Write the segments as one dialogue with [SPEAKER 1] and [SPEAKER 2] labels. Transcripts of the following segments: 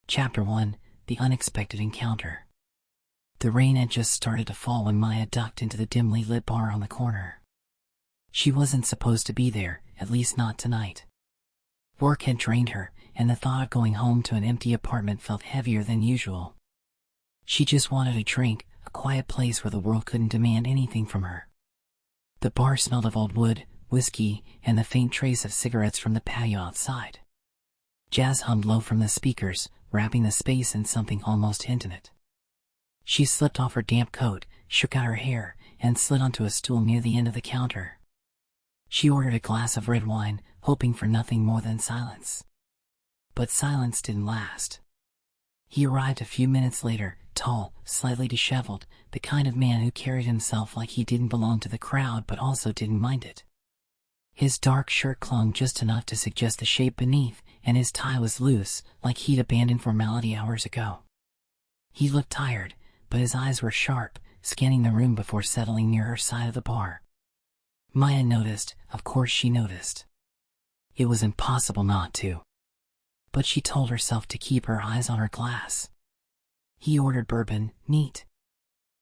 [SPEAKER 1] Chapter 1: The Unexpected Encounter. The rain had just started to fall when Maya ducked into the dimly lit bar on the corner. She wasn't supposed to be there, at least not tonight. Work had drained her, and the thought of going home to an empty apartment felt heavier than usual. She just wanted a drink, a quiet place where the world couldn't demand anything from her. The bar smelled of old wood, whiskey, and the faint trace of cigarettes from the patio outside. Jazz hummed low from the speakers, wrapping the space in something almost intimate. She slipped off her damp coat, shook out her hair, and slid onto a stool near the end of the counter. She ordered a glass of red wine, hoping for nothing more than silence. But silence didn't last. He arrived a few minutes later, tall, slightly disheveled, the kind of man who carried himself like he didn't belong to the crowd but also didn't mind it. His dark shirt clung just enough to suggest the shape beneath, and his tie was loose, like he'd abandoned formality hours ago. He looked tired, but his eyes were sharp, scanning the room before settling near her side of the bar. Maya noticed, of course she noticed. It was impossible not to. But she told herself to keep her eyes on her glass. He ordered bourbon, neat.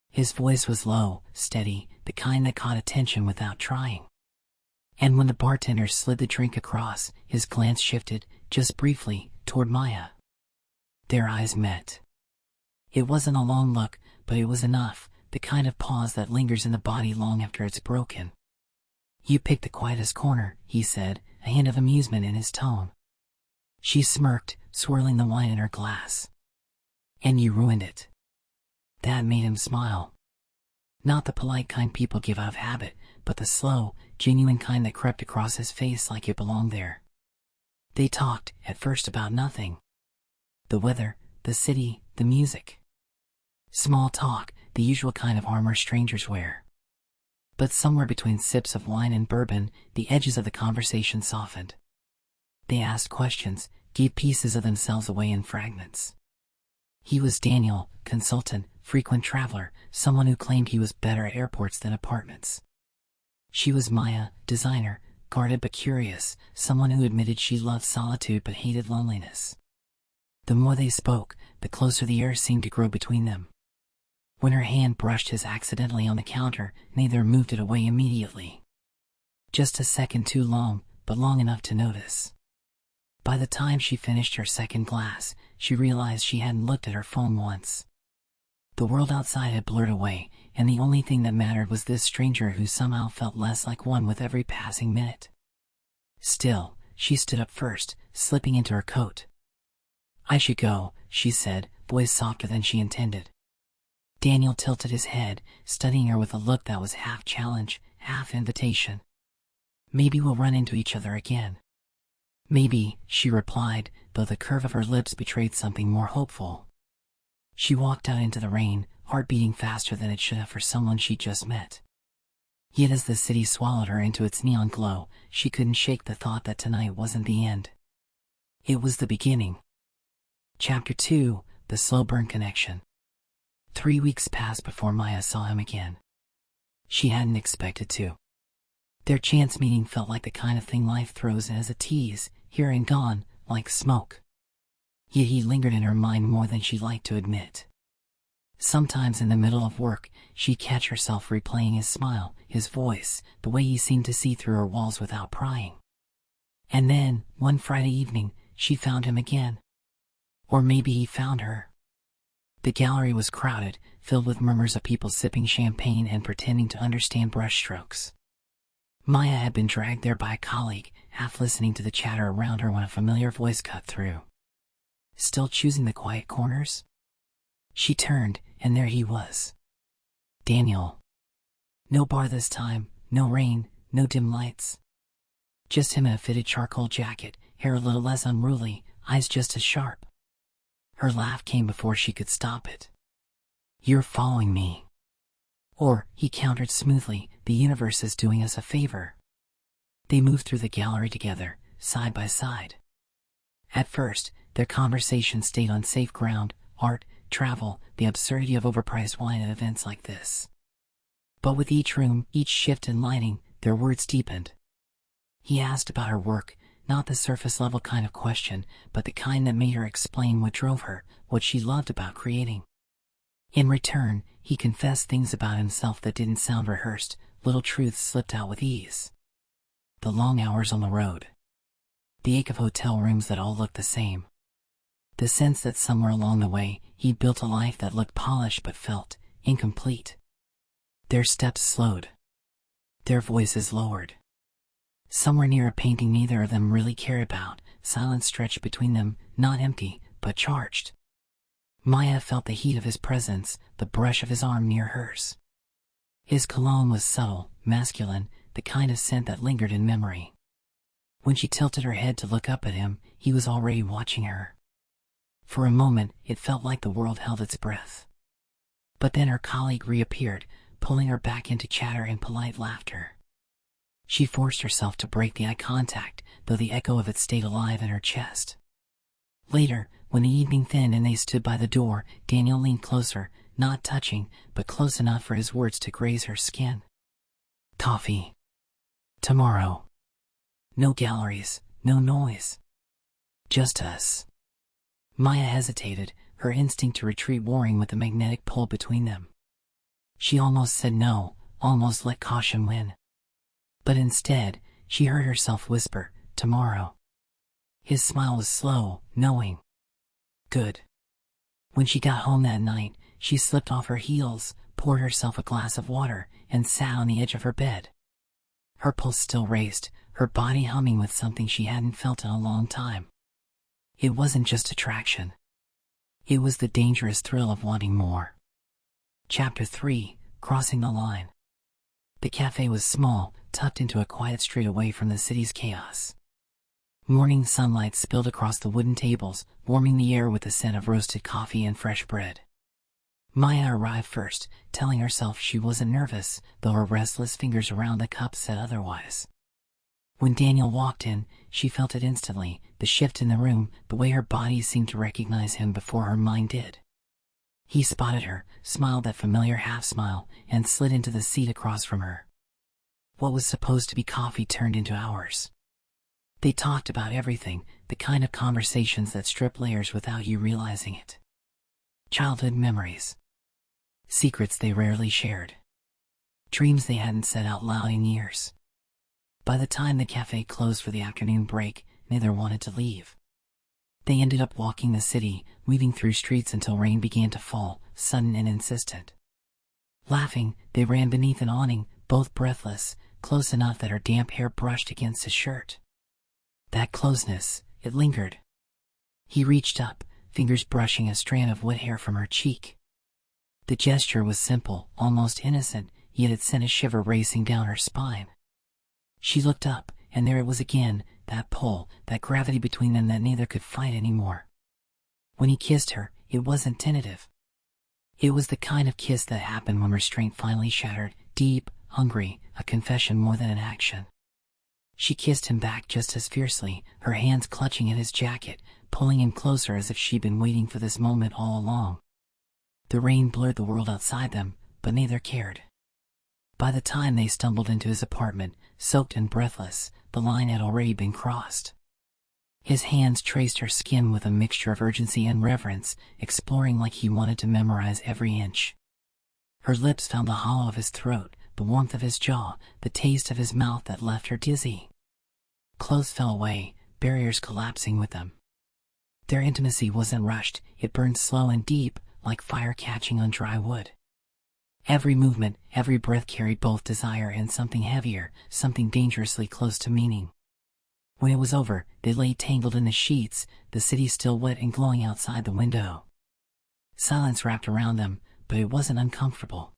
[SPEAKER 1] His voice was low, steady, the kind that caught attention without trying. And when the bartender slid the drink across, his glance shifted, just briefly, toward Maya. Their eyes met. It wasn't a long look, but it was enough, the kind of pause that lingers in the body long after it's broken. "You picked the quietest corner," he said, a hint of amusement in his tone. She smirked, swirling the wine in her glass. "And you ruined it." That made him smile. Not the polite kind people give out of habit, but the slow, genuine kind that crept across his face like it belonged there. They talked, at first about nothing. The weather, the city, the music. Small talk, the usual kind of armor strangers wear. But somewhere between sips of wine and bourbon, the edges of the conversation softened. They asked questions, gave pieces of themselves away in fragments. He was Daniel, consultant, frequent traveler, someone who claimed he was better at airports than apartments. She was Maya, designer, guarded but curious, someone who admitted she loved solitude but hated loneliness. The more they spoke, the closer the air seemed to grow between them. When her hand brushed his accidentally on the counter, neither moved it away immediately. Just a second too long, but long enough to notice. By the time she finished her second glass, she realized she hadn't looked at her phone once. The world outside had blurred away, and the only thing that mattered was this stranger who somehow felt less like one with every passing minute. Still, she stood up first, slipping into her coat. "I should go," she said, voice softer than she intended. Daniel tilted his head, studying her with a look that was half challenge, half invitation. "Maybe we'll run into each other again." "Maybe," she replied, though the curve of her lips betrayed something more hopeful. She walked out into the rain, heart beating faster than it should have for someone she'd just met. Yet as the city swallowed her into its neon glow, she couldn't shake the thought that tonight wasn't the end. It was the beginning. Chapter 2: The Slow Burn Connection. 3 weeks passed before Maya saw him again. She hadn't expected to. Their chance meeting felt like the kind of thing life throws in as a tease, here and gone, like smoke. Yet he lingered in her mind more than she liked to admit. Sometimes in the middle of work, she'd catch herself replaying his smile, his voice, the way he seemed to see through her walls without prying. And then, one Friday evening, she found him again. Or maybe he found her. The gallery was crowded, filled with murmurs of people sipping champagne and pretending to understand brushstrokes. Maya had been dragged there by a colleague, half listening to the chatter around her when a familiar voice cut through. "Still choosing the quiet corners?" She turned, and there he was. Daniel. No bar this time, no rain, no dim lights. Just him in a fitted charcoal jacket, hair a little less unruly, eyes just as sharp. Her laugh came before she could stop it. "You're following me." Or, he countered smoothly, "the universe is doing us a favor." They moved through the gallery together, side by side. At first, their conversation stayed on safe ground: art, travel, the absurdity of overpriced wine at events like this. But with each room, each shift in lighting, their words deepened. He asked about her work, not the surface-level kind of question, but the kind that made her explain what drove her, what she loved about creating. In return, he confessed things about himself that didn't sound rehearsed, little truths slipped out with ease. The long hours on the road. The ache of hotel rooms that all looked the same. The sense that somewhere along the way, he'd built a life that looked polished but felt incomplete. Their steps slowed. Their voices lowered. Somewhere near a painting neither of them really cared about, silence stretched between them, not empty, but charged. Maya felt the heat of his presence, the brush of his arm near hers. His cologne was subtle, masculine, the kind of scent that lingered in memory. When she tilted her head to look up at him, he was already watching her. For a moment, it felt like the world held its breath. But then her colleague reappeared, pulling her back into chatter and polite laughter. She forced herself to break the eye contact, though the echo of it stayed alive in her chest. Later, when the evening thinned and they stood by the door, Daniel leaned closer, not touching, but close enough for his words to graze her skin. Coffee. Tomorrow. No galleries, no noise. Just us. Maya hesitated, her instinct to retreat warring with the magnetic pull between them. She almost said no, almost let caution win. But instead, she heard herself whisper, tomorrow. His smile was slow, knowing. Good. When she got home that night, she slipped off her heels, poured herself a glass of water, and sat on the edge of her bed. Her pulse still raced, her body humming with something she hadn't felt in a long time. It wasn't just attraction. It was the dangerous thrill of wanting more. Chapter 3, Crossing the Line. The cafe was small, tucked into a quiet street away from the city's chaos. Morning sunlight spilled across the wooden tables, warming the air with the scent of roasted coffee and fresh bread. Maya arrived first, telling herself she wasn't nervous, though her restless fingers around the cup said otherwise. When Daniel walked in, she felt it instantly, the shift in the room, the way her body seemed to recognize him before her mind did. He spotted her, smiled that familiar half-smile, and slid into the seat across from her. What was supposed to be coffee turned into hours. They talked about everything, the kind of conversations that strip layers without you realizing it. Childhood memories. Secrets they rarely shared. Dreams they hadn't said out loud in years. By the time the cafe closed for the afternoon break, neither wanted to leave. They ended up walking the city, weaving through streets until rain began to fall, sudden and insistent. Laughing, they ran beneath an awning, both breathless, close enough that her damp hair brushed against his shirt. That closeness, it lingered. He reached up, fingers brushing a strand of wet hair from her cheek. The gesture was simple, almost innocent, yet it sent a shiver racing down her spine. She looked up, and there it was again, that pull, that gravity between them that neither could fight anymore. When he kissed her, it wasn't tentative. It was the kind of kiss that happened when restraint finally shattered, deep, hungry, a confession more than an action. She kissed him back just as fiercely, her hands clutching at his jacket, pulling him closer as if she'd been waiting for this moment all along. The rain blurred the world outside them, but neither cared. By the time they stumbled into his apartment, soaked and breathless, the line had already been crossed. His hands traced her skin with a mixture of urgency and reverence, exploring like he wanted to memorize every inch. Her lips found the hollow of his throat, the warmth of his jaw, the taste of his mouth that left her dizzy. Clothes fell away, barriers collapsing with them. Their intimacy wasn't rushed, it burned slow and deep, like fire catching on dry wood. Every movement, every breath carried both desire and something heavier, something dangerously close to meaning. When it was over, they lay tangled in the sheets, the city still wet and glowing outside the window. Silence wrapped around them, but it wasn't uncomfortable.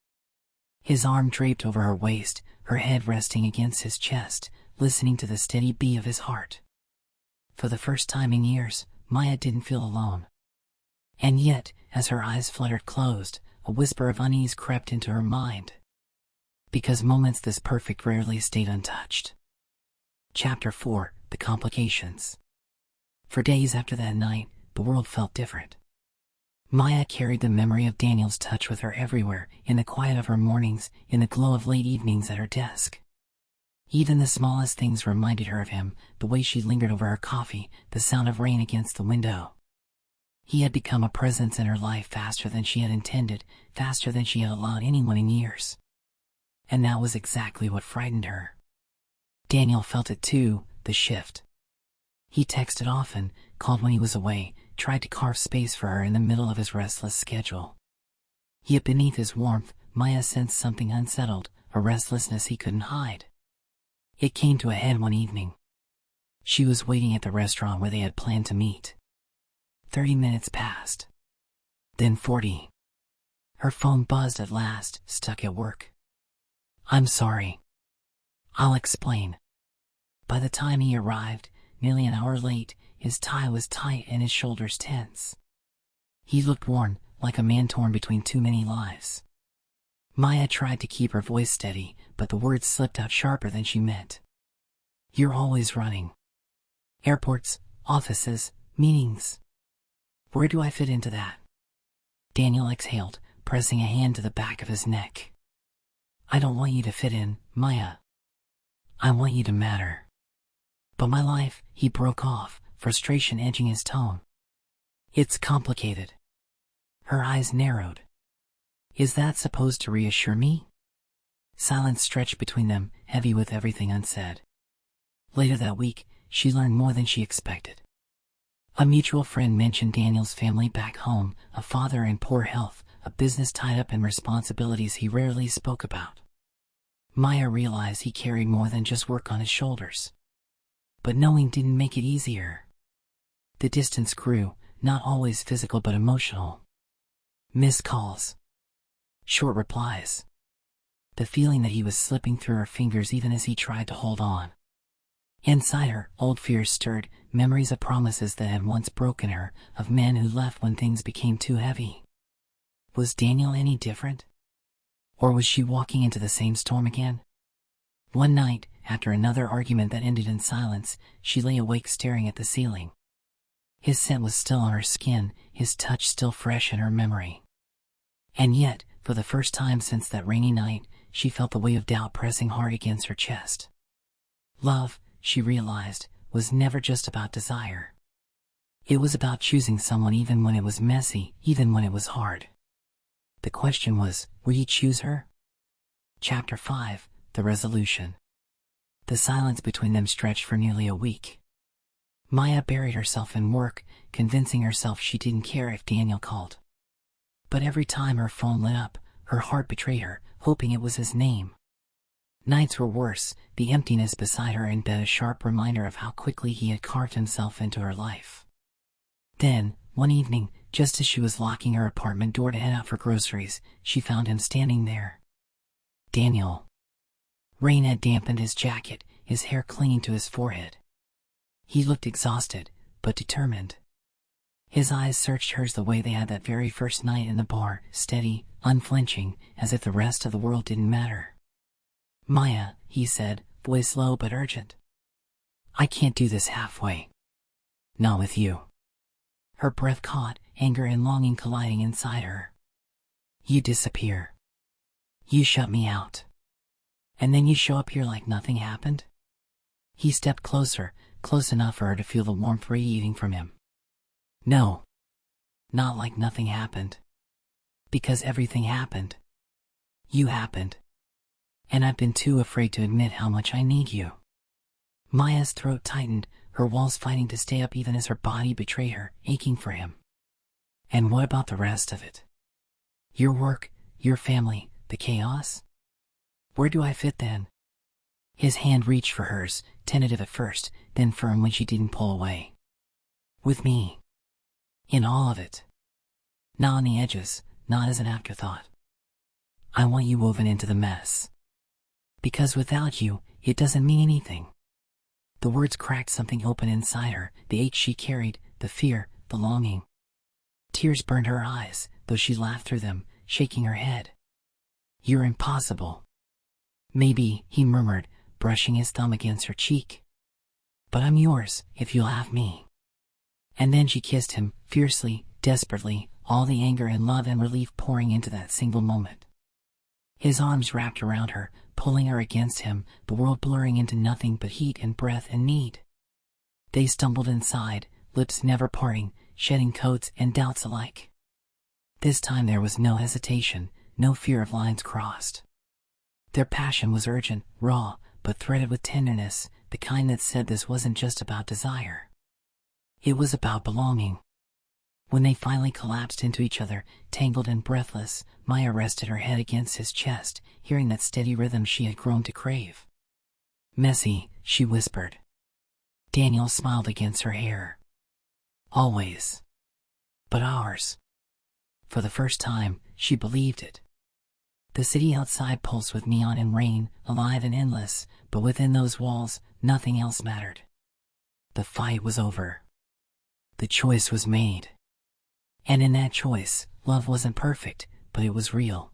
[SPEAKER 1] His arm draped over her waist, her head resting against his chest, listening to the steady beat of his heart. For the first time in years, Maya didn't feel alone. And yet, as her eyes fluttered closed, a whisper of unease crept into her mind. Because moments this perfect rarely stayed untouched. Chapter 4, The Complications. For days after that night, the world felt different. Maya carried the memory of Daniel's touch with her everywhere, in the quiet of her mornings, in the glow of late evenings at her desk. Even the smallest things reminded her of him, the way she lingered over her coffee, the sound of rain against the window. He had become a presence in her life faster than she had intended, faster than she had allowed anyone in years. And that was exactly what frightened her. Daniel felt it too, the shift. He texted often, called when he was away, tried to carve space for her in the middle of his restless schedule. Yet beneath his warmth, Maya sensed something unsettled, a restlessness he couldn't hide. It came to a head one evening. She was waiting at the restaurant where they had planned to meet. 30 minutes passed. Then 40. Her phone buzzed at last, stuck at work. "I'm sorry. I'll explain." By the time he arrived, nearly an hour late, his tie was tight and his shoulders tense. He looked worn, like a man torn between too many lives. Maya tried to keep her voice steady, but the words slipped out sharper than she meant. "You're always running. Airports, offices, meetings. Where do I fit into that?" Daniel exhaled, pressing a hand to the back of his neck. "I don't want you to fit in, Maya. I want you to matter." "But my life," he broke off, frustration edging his tone. "It's complicated." Her eyes narrowed. "Is that supposed to reassure me?" Silence stretched between them, heavy with everything unsaid. Later that week, she learned more than she expected. A mutual friend mentioned Daniel's family back home, a father in poor health, a business tied up in responsibilities he rarely spoke about. Maya realized he carried more than just work on his shoulders. But knowing didn't make it easier. The distance grew, not always physical but emotional. Missed calls. Short replies. The feeling that he was slipping through her fingers even as he tried to hold on. Inside her, old fears stirred, memories of promises that had once broken her, of men who left when things became too heavy. Was Daniel any different? Or was she walking into the same storm again? One night, after another argument that ended in silence, she lay awake staring at the ceiling. His scent was still on her skin, his touch still fresh in her memory. And yet, for the first time since that rainy night, she felt the weight of doubt pressing hard against her chest. Love, she realized, was never just about desire. It was about choosing someone even when it was messy, even when it was hard. The question was, would he choose her? Chapter 5, The Resolution. The silence between them stretched for nearly a week. Maya buried herself in work, convincing herself she didn't care if Daniel called. But every time her phone lit up, her heart betrayed her, hoping it was his name. Nights were worse, the emptiness beside her in bed a sharp reminder of how quickly he had carved himself into her life. Then, one evening, just as she was locking her apartment door to head out for groceries, she found him standing there. Daniel. Rain had dampened his jacket, his hair clinging to his forehead. He looked exhausted, but determined. His eyes searched hers the way they had that very first night in the bar, steady, unflinching, as if the rest of the world didn't matter. "Maya," he said, voice low but urgent. "I can't do this halfway. Not with you." Her breath caught, anger and longing colliding inside her. "You disappear. You shut me out. And then you show up here like nothing happened?" He stepped closer, close enough for her to feel the warmth radiating from him. "No. Not like nothing happened. Because everything happened. You happened. And I've been too afraid to admit how much I need you." Maya's throat tightened, her walls fighting to stay up even as her body betrayed her, aching for him. "And what about the rest of it? Your work, your family, the chaos? Where do I fit then?" His hand reached for hers, tentative at first, then firm when she didn't pull away. "With me. In all of it. Not on the edges, not as an afterthought. I want you woven into the mess. Because without you, it doesn't mean anything." The words cracked something open inside her, the ache she carried, the fear, the longing. Tears burned her eyes, though she laughed through them, shaking her head. "You're impossible." "Maybe," he murmured, brushing his thumb against her cheek. "But I'm yours, if you'll have me." And then she kissed him, fiercely, desperately, all the anger and love and relief pouring into that single moment. His arms wrapped around her, pulling her against him, the world blurring into nothing but heat and breath and need. They stumbled inside, lips never parting, shedding coats and doubts alike. This time there was no hesitation, no fear of lines crossed. Their passion was urgent, raw, but threaded with tenderness, the kind that said this wasn't just about desire. It was about belonging. When they finally collapsed into each other, tangled and breathless, Maya rested her head against his chest, hearing that steady rhythm she had grown to crave. "Messy," she whispered. Daniel smiled against her hair. "Always. But ours." For the first time, she believed it. The city outside pulsed with neon and rain, alive and endless, but within those walls, nothing else mattered. The fight was over. The choice was made. And in that choice, love wasn't perfect, but it was real.